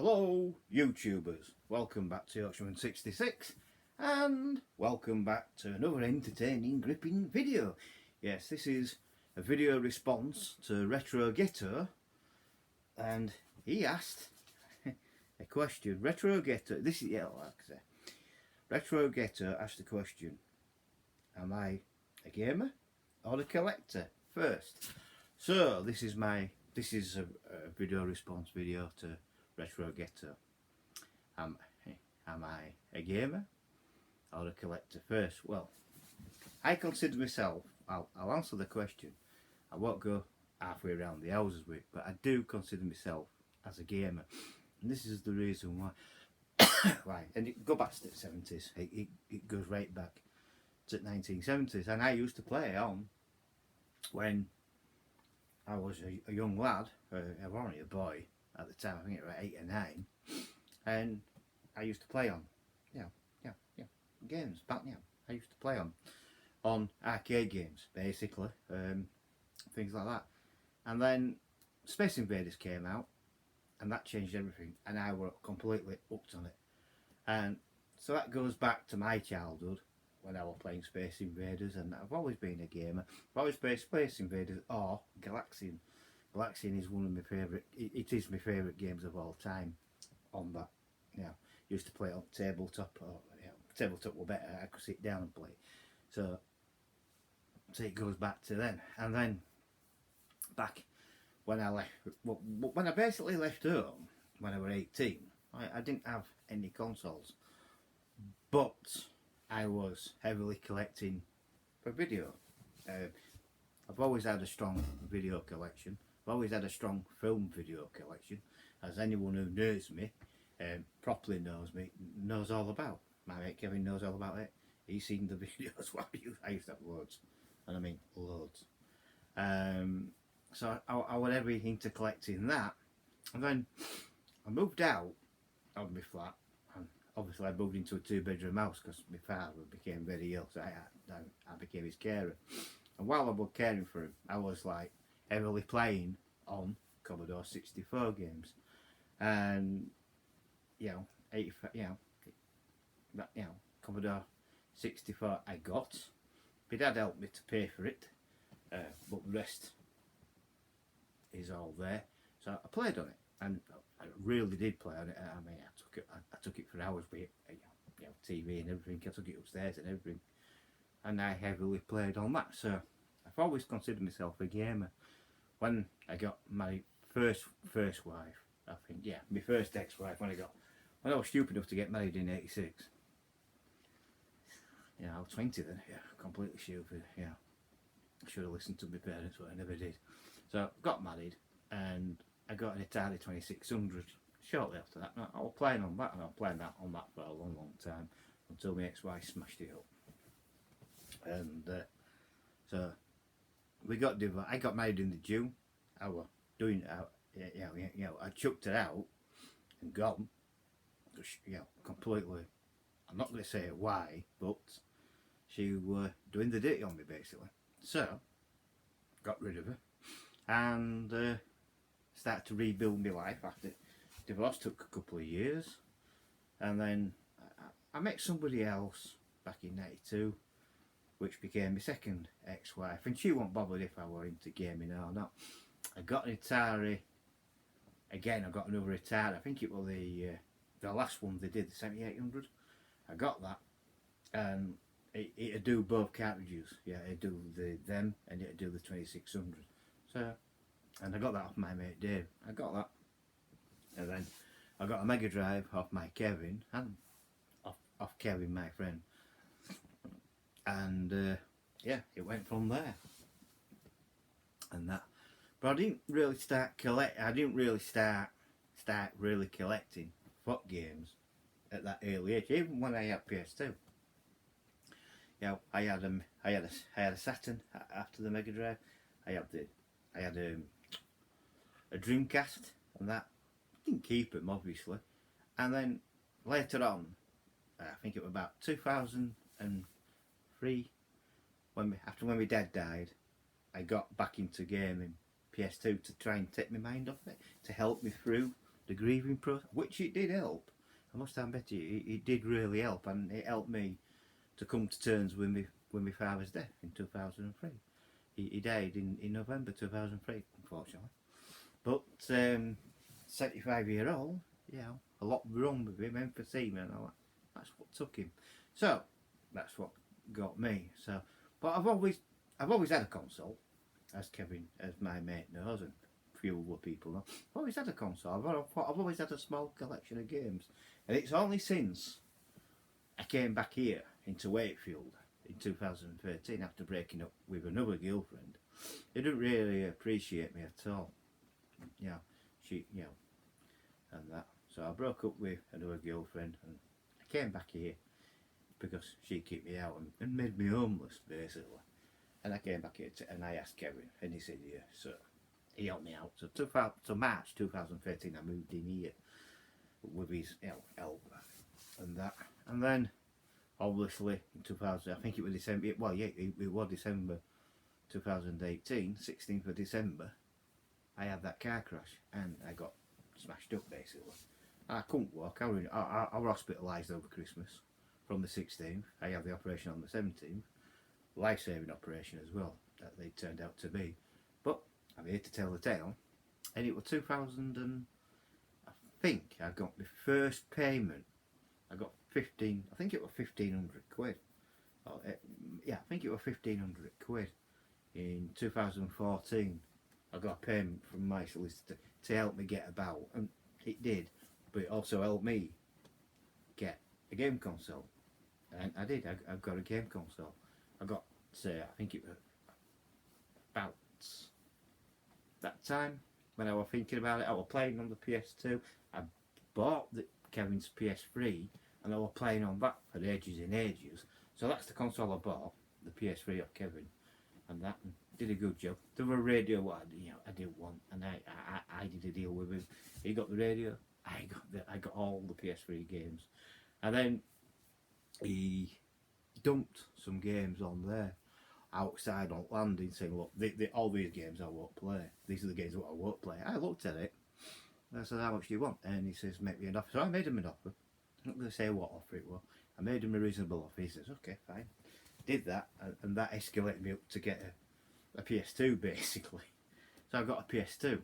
Hello YouTubers, welcome back to Yorkshireman66 and welcome back to another entertaining, gripping video. Yes, this is a video response to Retro Ghetto, and he asked a question. Retro Ghetto, this is, like I say, Retro Ghetto asked the question, am I a gamer or a collector first? So this is a video response video to Retro Ghetto. Am I a gamer or a collector first? Well, I consider myself, I'll answer the question. I won't go halfway around the houses with it, but I do consider myself as a gamer. And this is the reason why. Why? And go back to the 70s. It goes right back to the 1970s. And I used to play on when I was a young lad. I was only a boy at the time. I think it was 8 or 9, and I used to play on, games. Back I used to play on arcade games, basically, things like that. And then Space Invaders came out, and that changed everything. And I were completely hooked on it. And so that goes back to my childhood when I was playing Space Invaders, and I've always been a gamer. I've always played Space Invaders or Galaxian. Galaxian is one of my favourite, it is my favourite games of all time on that. Used to play it on tabletop, or tabletop were better, I could sit down and play. So it goes back to then. And then back when I left, when I basically left home, when I was 18, I didn't have any consoles, but I was heavily collecting for video. I've always had a strong video collection. I've always had a strong film video collection, as anyone who knows me, properly knows me, knows all about. My mate Kevin knows all about it. He's seen the videos. I used to have loads, and I mean loads. So I was heavy into collecting that, and then I moved out of my flat, and obviously I moved into a 2-bedroom house because my father became very ill, so I became his carer. And while I was caring for him, I was like heavily playing on Commodore 64 games, and Commodore 64 I got. My dad helped me to pay for it, but the rest is all there. So I played on it, and I really did play on it. I mean, I took it for hours with TV and everything. I took it upstairs and everything, and I heavily played on that. So I've always considered myself a gamer. When I got my first wife, I think, my first ex-wife, when I was stupid enough to get married in '86. I was 20 then, completely stupid, I should have listened to my parents, but I never did. So I got married, and I got an Atari 2600 shortly after that. I was playing on that, and I was playing on that for a long time, until my ex-wife smashed it up. And so we got divorced. I got married in the June. I was doing I chucked her out and gone. Completely. I'm not going to say why, but she was doing the dirty on me basically. So got rid of her and started to rebuild my life after divorce. Took a couple of years, and then I met somebody else back in '92, which became my second ex-wife, and she wasn't bothered if I were into gaming or not. I got an Atari. Again, I got another Atari. I think it was the last one they did, the 7800. I got that, and it'd do both cartridges. It'd do them, and it'd do the 2600. So, and I got that off my mate Dave. I got that, and then I got a Mega Drive off my Kevin, and off Kevin, my friend. And it went from there. And that, but I didn't really start really collecting foot games at that early age. Even when I had PS2, I had a Saturn after the Mega Drive. I had a Dreamcast, and that didn't keep them obviously. And then later on, I think it was about 2003, after my dad died, I got back into gaming PS2 to try and take my mind off it, to help me through the grieving process, which it did help. I must admit it did really help, and it helped me to come to terms with my father's death in 2003. He died in November 2003, unfortunately. But 75-year-old, you know, a lot wrong with him, emphysema and all that. That's what took him. So that's what got me. So, but I've always had a console, as my mate knows, and a few other people know. I've always had a console. I've always had a small collection of games, and it's only since I came back here into Wakefield in 2013 after breaking up with another girlfriend. They didn't really appreciate me at all. You know, and that. So I broke up with another girlfriend, and I came back here because she kicked me out and made me homeless, basically. And I came back here and I asked Kevin, and he said, yeah. So he helped me out. So March 2013, I moved in here with his help and that. And then, obviously, in 2000, I think it was December, well, yeah, it was December 2018, 16th of December, I had that car crash and I got smashed up, basically. I couldn't walk. I was hospitalised over Christmas from the 16th. I had the operation on the 17th. Life-saving operation as well, that they turned out to be. But I'm here to tell the tale. And it was 2000 and I think I got my first payment. I got 15, I think it was 1,500 quid. Oh, yeah, I think it was 1,500 quid. In 2014, I got a payment from my solicitor to help me get about, and it did. But it also helped me get a game console, and I did. I got a game console. I got, I think it was about that time when I was thinking about it. I was playing on the PS2. I bought Kevin's PS3, and I was playing on that for ages and ages. So that's the console I bought, the PS3 of Kevin, and that did a good job. There was a radio what I didn't want, and I did a deal with him. He got the radio. I got all the PS3 games, and then he dumped some games on there outside on landing, saying, look, all these games I won't play. These are the games that I won't play. I looked at it and I said, how much do you want? And he says, make me an offer. So I made him an offer. I'm not going to say what offer it was. I made him a reasonable offer. He says, okay, fine. Did that, and that escalated me up to get a PS2, basically. So I got a PS2,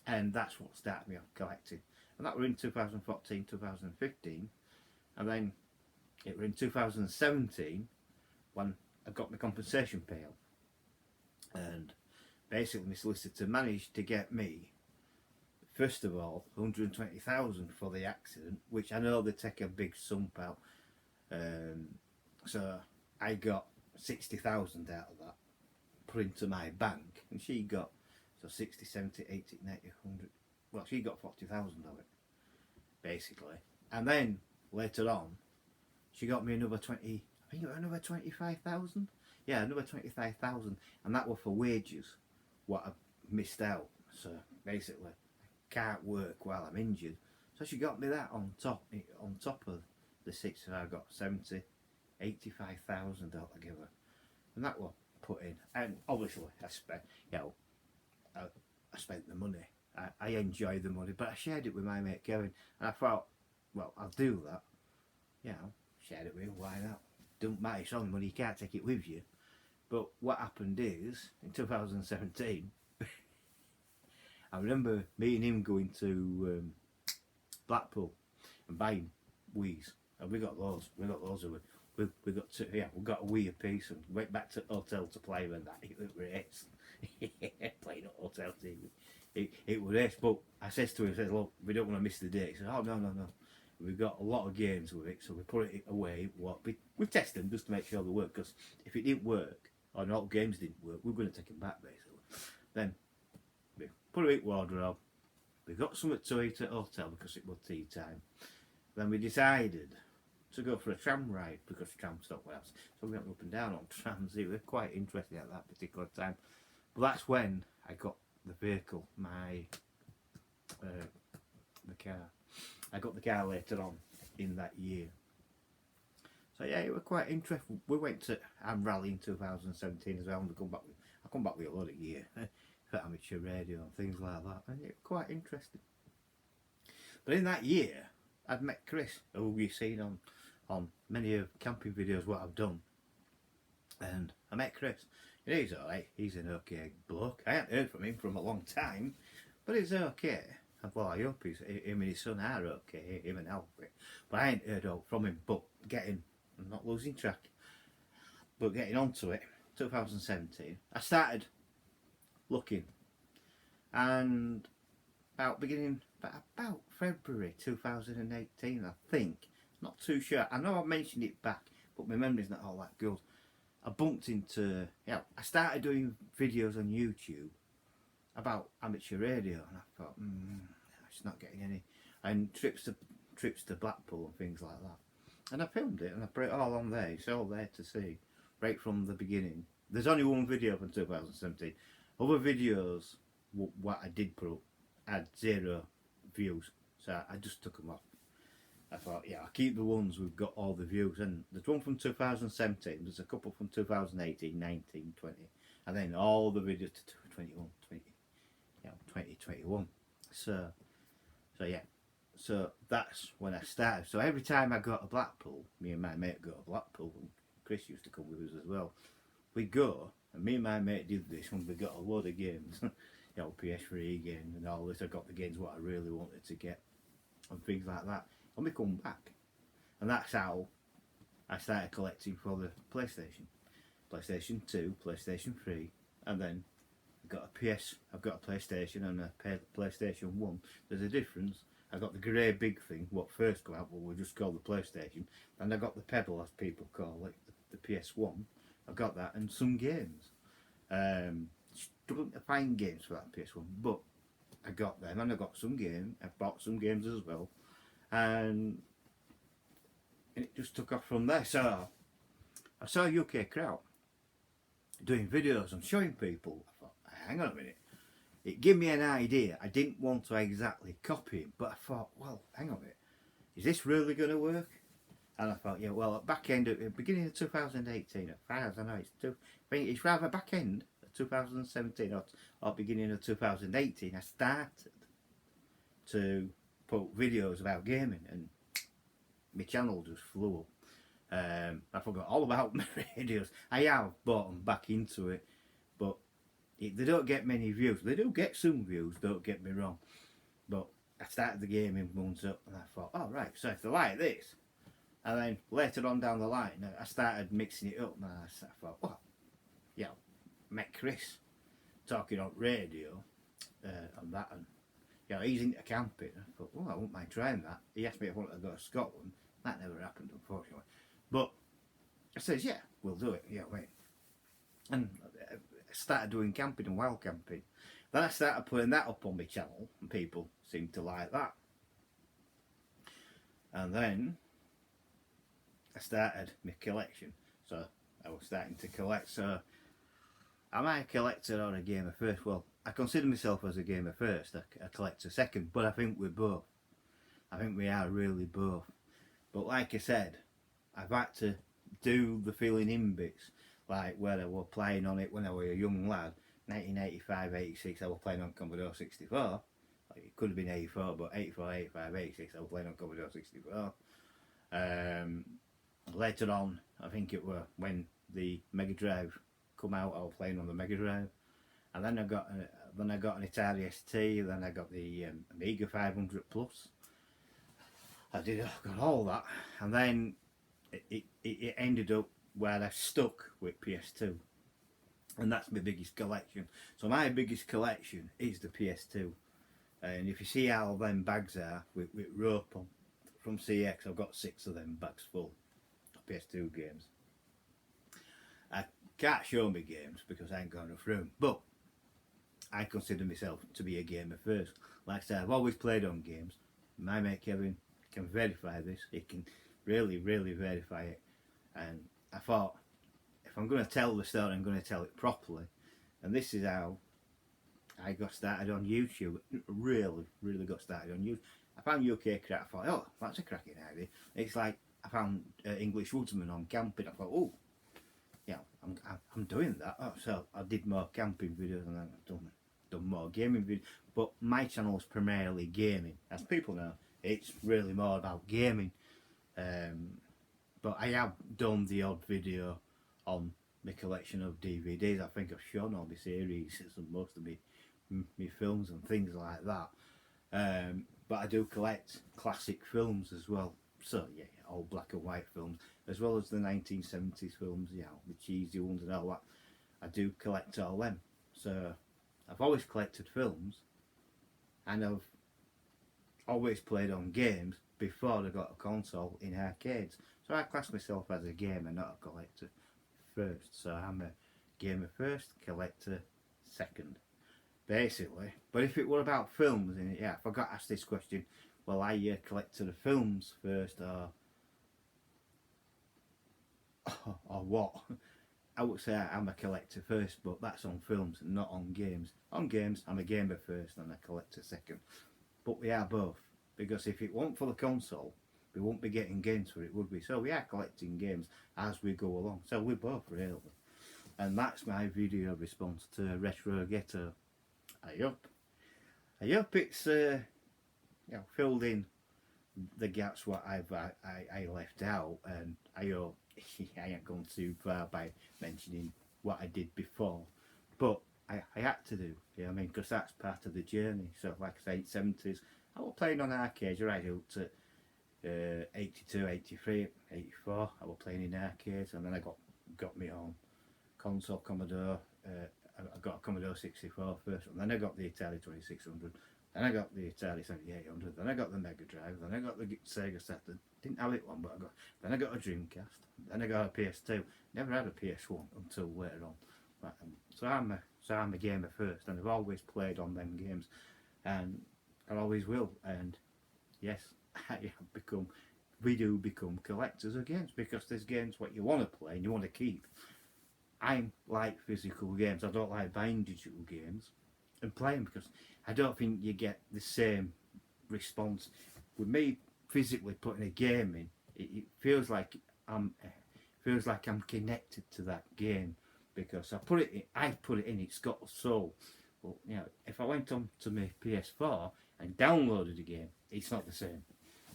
and that's what started me off collecting. And that was in 2014, 2015, and then it was in 2017 when I got my compensation payout. And basically my solicitor managed to get me, first of all, 120,000 for the accident, which I know they take a big sump out. So I got 60,000 out of that, put into my bank, and she got 60, 70, 80, 90, 100. Well, she got 40,000 of it, basically. And then later on, she got me another 20. I think it was another 25,000. Yeah, another 25,000, and that was for wages, what I missed out. So basically, I can't work while I'm injured. So she got me that on top of the 60. I got 70, 85,000 altogether, and that was put in. And obviously, I spent, I spent the money. I enjoyed the money, but I shared it with my mate Kevin, and I thought, well, I'll do that. Shared it with him. Why not? Don't matter. It's only money. You can't take it with you. But what happened is, in 2017, I remember me and him going to Blackpool and buying Wii's, and we got loads. We got loads of it. We got two, we got a Wii apiece, and went back to the hotel to play with that. It was race. Playing at hotel TV. It was race. But I says to him, I says, look, we don't want to miss the day. He says, oh no. We've got a lot of games with it, so we put it away. We test them just to make sure they work, because if it didn't work, or not games didn't work, we're going to take them back, basically. Then we put it in wardrobe. We got something to eat at the hotel because it was tea time. Then we decided to go for a tram ride because tram stopped with us. So we went up and down on trams. It was quite interesting at that particular time. But that's when I got the vehicle, the car. I got the car later on in that year. So yeah, it was quite interesting. We went to Am Rally in 2017 as well, and I come back with a lot of gear for amateur radio and things like that, and it was quite interesting. But in that year, I'd met Chris, who you've seen on many of camping videos what I've done. And I met Chris. And he's alright, he's an okay bloke. I haven't heard from him for a long time, but he's okay. Well, I hope him and his son are okay, him and Alfie. But I ain't heard from him, but I'm not losing track, but getting onto it, 2017, I started looking. And about February 2018, I think, not too sure. I know I mentioned it back, but my memory's not all that good. I bumped into, I started doing videos on YouTube about amateur radio, and I thought, it's not getting any, and trips to Blackpool and things like that. And I filmed it and I put it all on there. It's all there to see, right from the beginning. There's only one video from 2017. Other videos, what I did put up, had 0 views, so I just took them off. I thought, I'll keep the ones we've got all the views. And there's one from 2017, there's a couple from 2018, 19, 20, and then all the videos to 2021. So that's when I started. So every time I go to Blackpool, me and my mate go to Blackpool, and Chris used to come with us as well. We'd go, and me and my mate did this when we got a load of games, PS3 games and all this. I got the games what I really wanted to get, and things like that. And we come back, and that's how I started collecting for the PlayStation 2, PlayStation 3, and then I've got a PlayStation and a PlayStation 1. There's a difference. I got the grey big thing, what first came out, but we'll just call the PlayStation, and I got the Pebble, as people call it, the PS1. I got that and some games. Struggling to find games for that PS1, but I got them, and I got some games. I bought some games as well, and it just took off from there. So I saw UK Crowd doing videos and showing people. I thought, hang on a minute. It gave me an idea. I didn't want to exactly copy it, but I thought, well, hang on a minute. Is this really going to work? And I thought, at beginning of 2018, as far as I know, I think it's rather back end of 2017 or beginning of 2018, I started to put videos about gaming, and my channel just flew up. I forgot all about my radios. I have bought them back into it, but they don't get many views. They do get some views, don't get me wrong, but I started the gaming ones up, and I thought, oh right, so if they like this, and then later on down the line, I started mixing it up, and I thought, well, met Chris talking on radio on that, and he's into camping. I thought, I wouldn't mind trying that. He asked me if I wanted to go to Scotland. That never happened, unfortunately. But I says, we'll do it. Wait. And I started doing camping and wild camping. Then I started putting that up on my channel, and people seemed to like that. And then I started my collection. So I was starting to collect. So am I a collector or a gamer first? Well, I consider myself as a gamer first, a collector second, but I think we're both. I think we are really both. But like I said, I've had to do the filling in bits, like where I was playing on it when I was a young lad, 1985, 86, I was playing on Commodore 64. It could have been 84, but 84, 85, 86, I was playing on Commodore 64. Later on, I think it were when the Mega Drive come out, I was playing on the Mega Drive. And then I got an Atari ST, then I got the Amiga 500 Plus. I got all that, and then it ended up where I stuck with PS2, and that's my biggest collection. So my biggest collection is the PS2, and if you see how them bags are with rope on from CX, I've got 6 of them bags full of PS2 games. I can't show me games because I ain't got enough room, but I consider myself to be a gamer first. Like I said, I've always played on games. My mate Kevin can verify this. He can really verify it. And I thought, if I'm going to tell the story, I'm going to tell it properly. And this is how I got started on YouTube. Really got started on YouTube. I found UK Crap. I thought, oh, that's a cracking idea. It's like I found English Woodsman on camping. I thought, oh, I'm doing that. Oh, so I did more camping videos, and then I've done more gaming videos. But my channel is primarily gaming. As people know, it's really more about gaming. But I have done the odd video on my collection of DVDs. I think I've shown all my series and most of my films and things like that. But I do collect classic films as well. So yeah, all black and white films, as well as the 1970s films, you know, the cheesy ones and all that. I do collect all them. So I've always collected films, and I've always played on games before I got a console in arcades. So I class myself as a gamer, not a collector first. So I'm a gamer first, collector second, basically. But if it were about films, and yeah, if I got asked this question, well, are you a collector of films first, or what? I would say I'm a collector first, but that's on films, not on games. On games, I'm a gamer first and a collector second. But we are both, because if it weren't for the console, we won't be getting games for it, would we? So we are collecting games as we go along. So we're both, really. And that's my video response to Retro Ghetto. I hope it's filled in the gaps what I left out, and I hope I ain't gone too far by mentioning what I did before, but I had to do, you know what I mean, because that's part of the journey. So like I say, 70s, I was playing on arcades right up to 82, 83, 84, I was playing in arcades, and then I got me on console Commodore. I got a Commodore 64 first, and then I got the Atari 2600, then I got the Atari 7800, then I got the Mega Drive, then I got the Sega Saturn. Didn't have it one, but then I got a Dreamcast, then I got a PS2. Never had a PS1 until later on. But, so I'm a gamer first, and I've always played on them games, and I always will. And yes, we do become collectors of games, because there's games what you want to play and you want to keep. I like physical games. I don't like buying digital games and playing, because I don't think you get the same response with me physically putting a game in. It feels like I'm connected to that game, because I put it in. It's got a soul. Well, you know, if I went on to my PS4 and downloaded a game, it's not the same.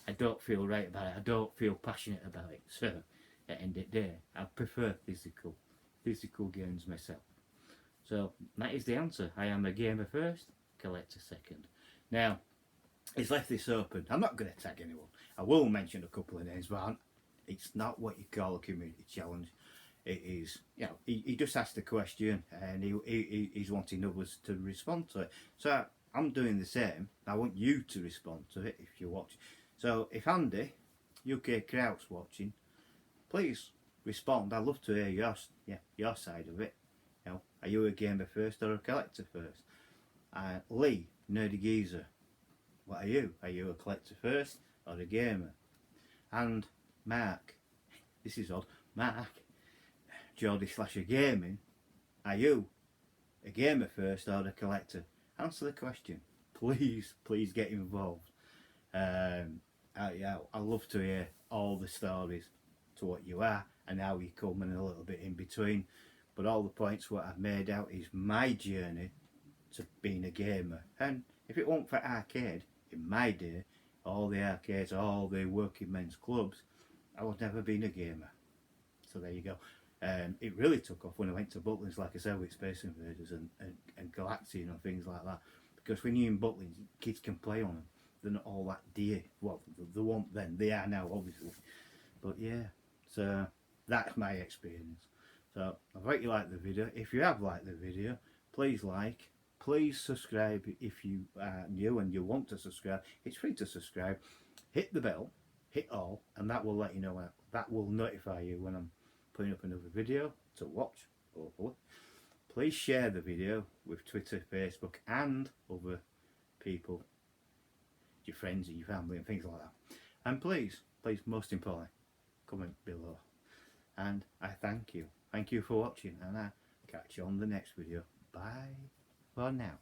I don't feel right about it. I don't feel passionate about it. So at the end of the day, I prefer physical games myself. So that is the answer. I am a gamer first, collector second. Now, it's left this open. I'm not going to tag anyone. I will mention a couple of names, but it's not what you call a community challenge. It is, you know, he just asked a question, and he's wanting others to respond to it. So I'm doing the same. I want you to respond to it if you watch. So if Andy, UK Kraut's watching, please respond. I'd love to hear your side of it. You know, are you a gamer first or a collector first? Lee, Nerdy Geezer, what are you? Are you a collector first or a gamer? And Mark, this is odd, Mark, Geordie Slasher Gaming, are you a gamer first or a collector? Answer the question. Please get involved. I'd love to hear all the stories to what you are and how you come, and a little bit in between. But all the points what I've made out is my journey to being a gamer. And if it weren't for arcade, in my day, all the arcades, all the working men's clubs, I would never been a gamer. So there you go. It really took off when I went to Butlins, like I said, with Space Invaders and Galaxian and things like that. Because when you're in Butlins, kids can play on them. They're not all that dear. Well, they weren't then. They are now, obviously. But yeah, so that's my experience. So I hope you like the video. If you have liked the video, please like. Please subscribe if you are new and you want to subscribe. It's free to subscribe. Hit the bell, hit all, and that will let you know. That will notify you when I'm putting up another video to watch, hopefully. Please share the video with Twitter, Facebook, and other people, your friends and your family and things like that. And please, most importantly, comment below. And I thank you. Thank you for watching, and I'll catch you on the next video. Bye for now.